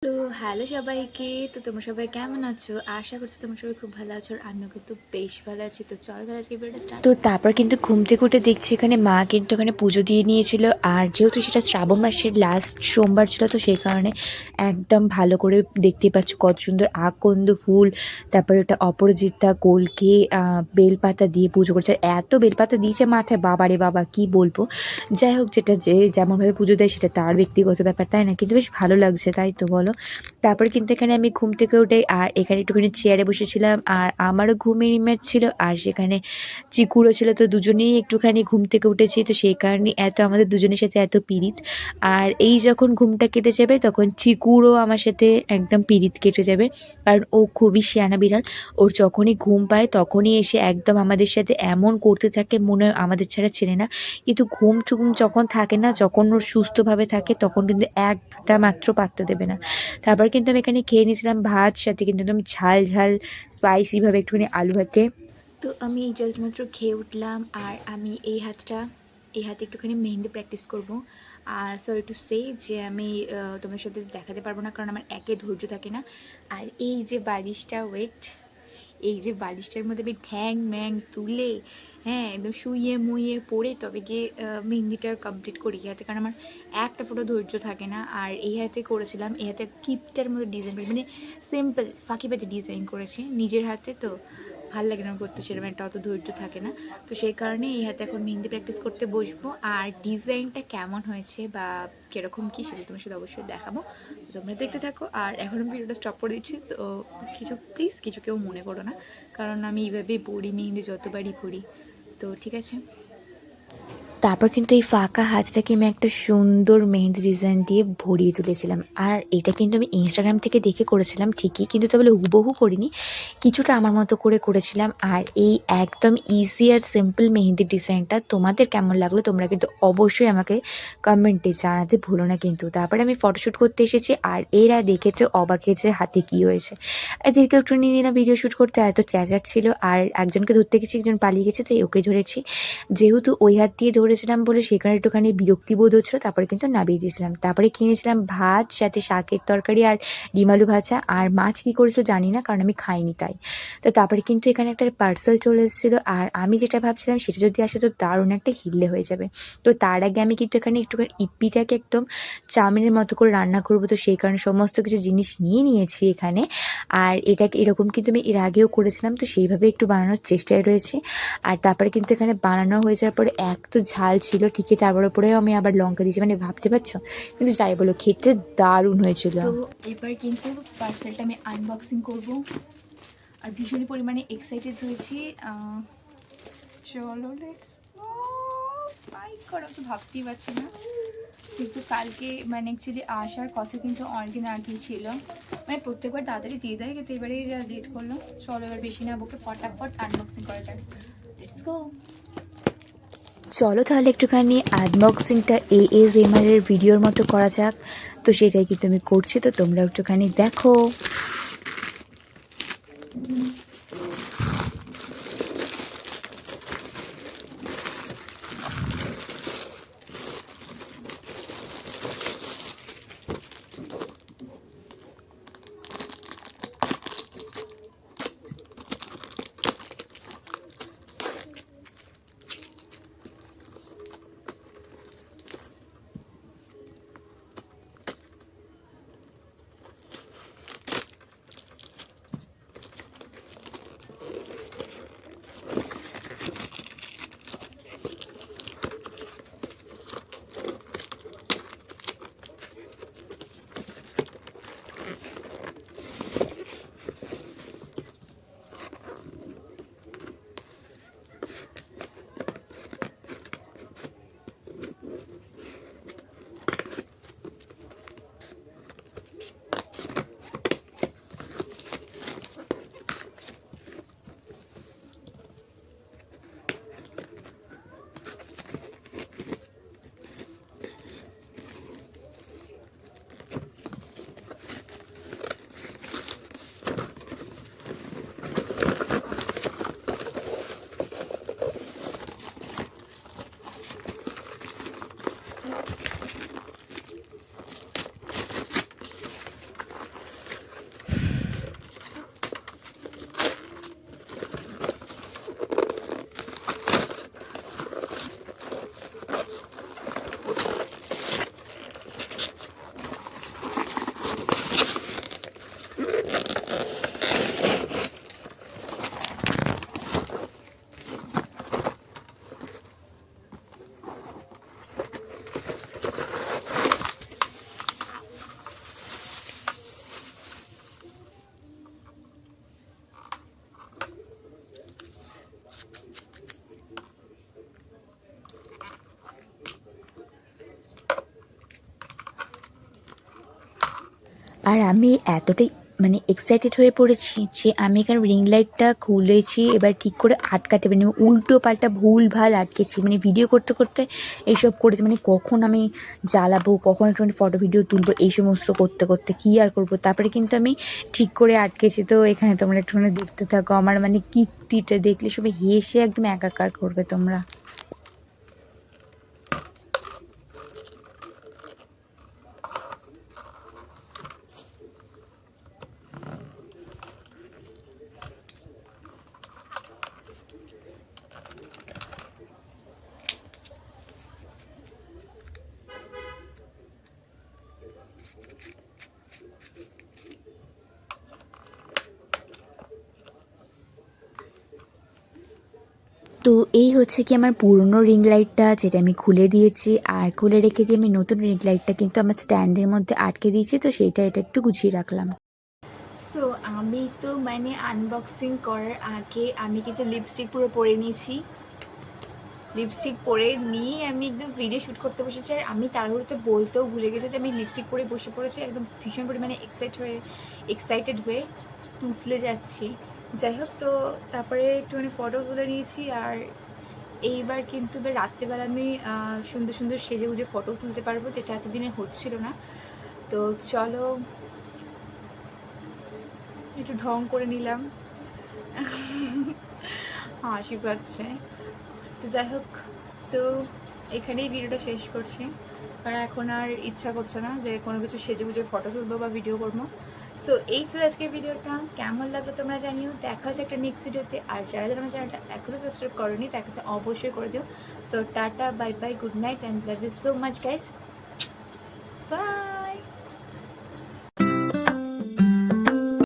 তো হ্যালো সবাইকে। তো তোমরা সবাই কেমন আছো? আশা করছি তোমরা সবাই খুব ভালো আছো, আর আমিও কিন্তু বেশ ভালো আছি। তো চলো তাহলে আজকে ভিডিওটা স্টার্ট। তো তারপর কিন্তু ঘুম থেকে উঠে দেখছি এখানে মা কিন্তু এখানে পুজো দিয়ে নিয়েছিল, আর যেহেতু সেটা শ্রাবণ মাসের লাস্ট সোমবার ছিল, তো সেই কারণে একদম ভালো করে দেখতে পাচ্ছ কত সুন্দর আকন্দ ফুল, তারপরে ওটা অপরাজিতা কলকে বেলপাতা দিয়ে পুজো করছে। আর এত বেলপাতা দিয়েছে মাথায়, বাবা রে বাবা কি বলবো। যাই হোক, যেটা যে যেমনভাবে পুজো দেয় সেটা তার ব্যক্তিগত ব্যাপার, তাই না? কিন্তু বেশ ভালো লাগছে, তাই তো বলো। তারপরে কিন্তু এখানে আমি ঘুম থেকে উঠে আর এখানে একটুখানি চেয়ারে বসেছিলাম, আর আমারও ঘুমের ইমেজ ছিল, আর সেখানে চিকুরও ছিল। তো দুজনেই একটুখানি ঘুম থেকে উঠেছি, তো সেই কারণে এত আমাদের দুজনের সাথে এত পিরিত। আর এই যখন ঘুমটা কেটে যাবে তখন চিকুরও আমার সাথে একদম পিরিত কেটে যাবে, কারণ ও খুবই শিয়ানা বিড়াল। ওর যখনই ঘুম পায় তখনই এসে একদম আমাদের সাথে এমন করতে থাকে, মনে হয় আমাদের ছাড়া চেনে না। কিন্তু ঘুম টুম যখন থাকে না, যখন ওর সুস্থভাবে থাকে, তখন কিন্তু একটা মাত্র পাত্তা দেবে না। তারপর কিন্তু আমি এখানে খেয়ে নিয়েছিলাম ভাত, সাথে কিন্তু একদম ঝাল ঝাল স্পাইসিভাবে একটুখানি আলু ভাতে। তো আমি এই জাস্ট মাত্র খেয়ে উঠলাম, আর আমি এই হাতে একটুখানি মেহেন্দি প্র্যাকটিস করব। আর সরি টু সে যে আমি তোমার সাথে দেখাতে পারবো না, কারণ আমার একে ধৈর্য থাকে না। আর এই যে বালিশটা ওয়েট, এই যে বালিশটার মধ্যে আমি ঠ্যাং ম্যাং তুলে, হ্যাঁ, একদম শুইয়ে মুইয়ে পড়ে তবে গিয়ে মেহেন্দিটা কমপ্লিট করি এই হাতে, কারণ আমার একটা ফোটো ধৈর্য থাকে না। আর এই হাতে করেছিলাম, এই হাতে কিপটার মধ্যে ডিজাইন করি, মানে সিম্পল ফাঁকিবাজি ডিজাইন করেছি নিজের হাতে, তো ভাল লাগে না করতে, সেরকম একটা অত ধৈর্য থাকে না। তো সেই কারণে এই হাতে এখন মেহেন্দি প্র্যাকটিস করতে বসবো, আর ডিজাইনটা কেমন হয়েছে বা কীরকম কী সেটা তোমার সাথে অবশ্যই দেখাবো। তোমরা দেখতে থাকো, আর এখন আমি ভিডিওটা স্টপ করে দিচ্ছি। তো কিছু কেউ মনে করো না, কারণ আমি এইভাবেই পড়ি, মেহেন্দি যতবারই পড়ি। তো ঠিক আছে। তারপর কিন্তু এই ফাঁকা হাতটাকে আমি একটা সুন্দর মেহেন্দি ডিজাইন দিয়ে ভরিয়ে তুলেছিলাম, আর এটা কিন্তু আমি ইনস্টাগ্রাম থেকে দেখে করেছিলাম ঠিকই, কিন্তু তাহলে হুবহু করিনি, কিছুটা আমার মতো করে করেছিলাম। আর এই একদম ইজি আর সিম্পল মেহেন্দি ডিজাইনটা তোমাদের কেমন লাগলো তোমরা কিন্তু অবশ্যই আমাকে কমেন্টে জানাতে ভুলো না কিন্তু। তারপরে আমি ফটোশ্যুট করতে এসেছি, আর এরা দেখেছে অবাক হয়েছে হাতে কী হয়েছে। এদেরকে একটু নিয়ে নিলাম ভিডিও শ্যুট করতে, এত চেঁচাচ্ছিল। আর একজনকে ধরতে গেছি, একজন পালিয়ে গেছে, তাই ওকে ধরেছি। যেহেতু ওই হাত দিয়ে ধরেছিলাম বলে সেখানে একটুখানি বিরক্তিবোধ হচ্ছিলো, তারপরে কিন্তু নামিয়ে দিয়েছিলাম। তারপরে কিনেছিলাম ভাত, সাথে শাকের তরকারি আর ডিম আলু ভাজা। আর মাছ কী করেছিল জানি না, কারণ আমি খাইনি তাই। তো তারপরে কিন্তু এখানে একটা পার্সেল চলে এসেছিলো, আর আমি যেটা ভাবছিলাম সেটা যদি আসে তো দারুণ একটা হিল্লে হয়ে যাবে। তো তার আগে আমি কিন্তু এখানে একটুখানি ইপ্পিটাকে একদম চাউমিনের মতো করে রান্না করবো, তো সেই কারণে সমস্ত কিছু জিনিস নিয়ে নিয়েছি এখানে। আর এটাকে এরকম কিন্তু আমি এর আগেও করেছিলাম, তো সেইভাবে একটু বানানোর চেষ্টায় রয়েছি। আর তারপরে কিন্তু এখানে বানানো হয়ে যাওয়ার পরে এক তো ঝাল ছিল ঠিকই, তারপর উপরেও আমি আবার লঙ্কা দিয়েছি, মানে ভাবতে পারছো। কিন্তু যাই বলো, খেতে দারুণ হয়েছিল। তো এবার কিন্তু পার্সেলটা আমি আনবক্সিং করব, আর ভীষণ পরিমাণে এক্সাইটেড রয়েছি। চলো লেটস বাইক করা তো ভাবতেই পারছি না, কিন্তু কালকে মানে অ্যাকচুয়ালি আসার কথা কিন্তু অনেকদিন আগেই ছিল, মানে প্রত্যেকবার তাড়াতাড়ি দিয়ে দেয়, কিন্তু এবারে লেট করলো। চলো এবার বেশি না বকে ফটাফট আনবক্সিং করা যাক, লেটস গো। চলো তাহলে একটুখানি আনবক্সিংটা ASMR এর ভিডিওর মতো করা যাক। তো সেটাই কিন্তু আমি করছি, তো তোমরা একটুখানি দেখো। আর আমি এতটাই মানে এক্সাইটেড হয়ে পড়েছি যে আমি এখানে রিং লাইটটা খুলেছি, এবার ঠিক করে আটকাতে পারিনি, উল্টো পাল্টা ভুল ভাল আটকেছি, মানে ভিডিও করতে করতে এইসব করেছি, মানে কখন আমি জ্বালাবো, কখন একটু ফটো ভিডিও তুলবো, এই সমস্ত করতে করতে কী আর করবো, তারপরে কিন্তু আমি ঠিক করে আটকেছি। তো এখানে তোমরা একটুখানি দেখতে থাকো আমার মানে কীর্তিটা, দেখলে সবাই হেসে একদম একাকার করবে তোমরা। তো এই হচ্ছে কি আমার পুরনো রিং লাইটটা, যেটা আমি খুলে দিয়েছি, আর খুলে রেখে দিয়ে আমি নতুন রিং লাইটটা কিন্তু আমার স্ট্যান্ডের মধ্যে আটকে দিয়েছি, তো এটা একটু গুছিয়ে রাখলাম। সো আমি তো মানে আনবক্সিং করার আগে আমি কিন্তু লিপস্টিক পুরো পরে নিয়েছি, লিপস্টিক পরে নিয়ে আমি একদম ভিডিও শ্যুট করতে বসেছি। আর আমি তাড়াহুড়োতে বলতেও ভুলে গেছি যে আমি লিপস্টিক পরে বসে পড়েছি, একদম ভীষণ পরিমাণে এক্সাইটেড হয়ে তুতলে যাচ্ছি। যাই হোক, তো তারপরে একটুখানি ফটো তুলে নিয়েছি। আর এইবার কিন্তু এবার রাত্রেবেলা আমি সুন্দর সুন্দর সেজে গুজে ফটো তুলতে পারবো, যেটা এতদিনে হচ্ছিল না। তো চলো একটু ঢং করে নিলাম, হাসি পাচ্ছে। তো যাই হোক, তো এখানেই ভিডিওটা শেষ করছি, কারণ এখন আর ইচ্ছা করছে না যে কোনো কিছু সেজে গুজে ফটো তুলবো বা ভিডিও করবো। সো এই ছিল আজকের ভিডিওটা, কেমন লাগলো তোমরা জানিও। দেখা হচ্ছে একটা নেক্সট ভিডিওতে। আর যারা যারা আমার চ্যানেলটা এখনও সাবস্ক্রাইব করোনি তাকে তো অবশ্যই করে দিও। So tata, bye bye, good night and love you so much guys, by.